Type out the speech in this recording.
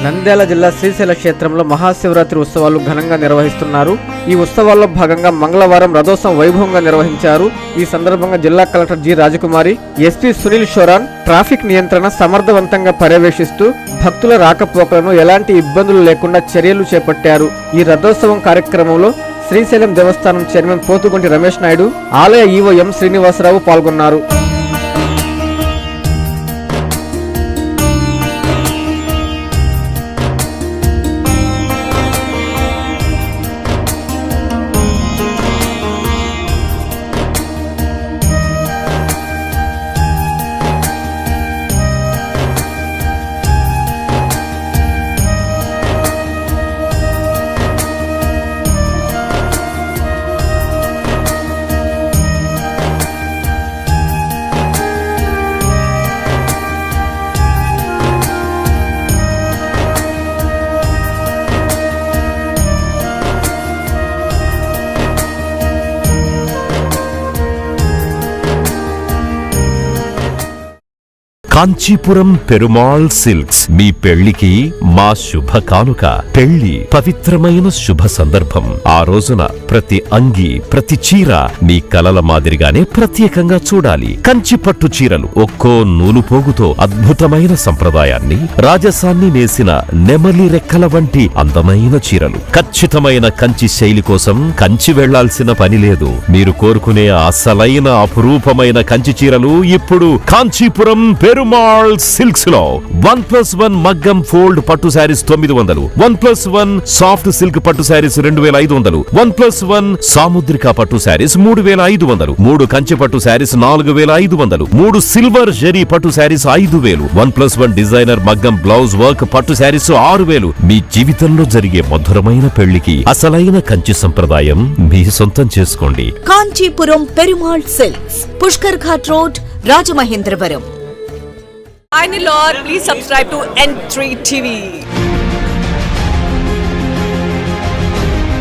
నంద్యాల జిల్లా శ్రీశైల క్షేత్రంలో మహాశివరాత్రి ఉత్సవాలు ఘనంగా నిర్వహిస్తున్నారు. ఈ ఉత్సవాల్లో భాగంగా మంగళవారం రథోత్సవం వైభవంగా నిర్వహించారు. ఈ సందర్భంగా జిల్లా కలెక్టర్ జి రాజకుమారి, ఎస్పీ సునీల్ షోరాన్ ట్రాఫిక్ నియంత్రణ సమర్థవంతంగా పర్యవేక్షిస్తూ భక్తుల రాకపోకలను ఎలాంటి ఇబ్బందులు లేకుండా చర్యలు చేపట్టారు. ఈ రథోత్సవం కార్యక్రమంలో శ్రీశైలం దేవస్థానం చైర్మన్ పోతుగొంటి రమేష్ నాయుడు, ఆలయ ఈవో ఎం శ్రీనివాసరావు పాల్గొన్నారు. కాంచీపురం పెరుమాళ్ సిల్క్స్ మీ పెళ్లికి మా శుభ కానుక. పెళ్లి పవిత్రమైన శుభ సందర్భం. ఆ రోజున ప్రతి అంగి, ప్రతి చీర మీ కలల మాదిరిగానే ప్రత్యేకంగా చూడాలి. కంచి పట్టు చీరలు ఒక్కో నూలు పోగుతో అద్భుతమైన సంప్రదాయాన్ని, రాజసాన్ని నేసిన నెమలి రెక్కల వంటి అందమైన చీరలు. ఖచ్చితమైన కంచి శైలి కోసం కంచి వెళ్లాల్సిన పని లేదు. మీరు కోరుకునే అసలైన అపురూపమైన కంచి చీరలు ఇప్పుడు కాంచీపురం పెరుమాళ్ సిల్క్స్ లో 1+1 మగ్గం ఫోల్డ్ పట్టు శారీస్ 900, 1+1 సాఫ్ట్ సిల్క్ పట్టు శారీస్ 2500, 1+1 సాముద్రిక పట్టు శారీస్ 3500, 3 కంచి పట్టు శారీస్ 4500, 3 సిల్వర్ జరీ పట్టు శారీస్ 5000, 1+1 డిజైనర్ మగ్గం బ్లౌజ్ వర్క్ పట్టు శారీస్ 6000. మీ జీవితంలో జరిగే మధురమైన పెళ్లికి అసలైన కంచి సంప్రదాయం మీ సొంతం చేసుకోండి. Kanchipuram Perumal silks, Pushkar ghat road, Rajamahendravaram. Hi Nilor, please subscribe to N3 TV.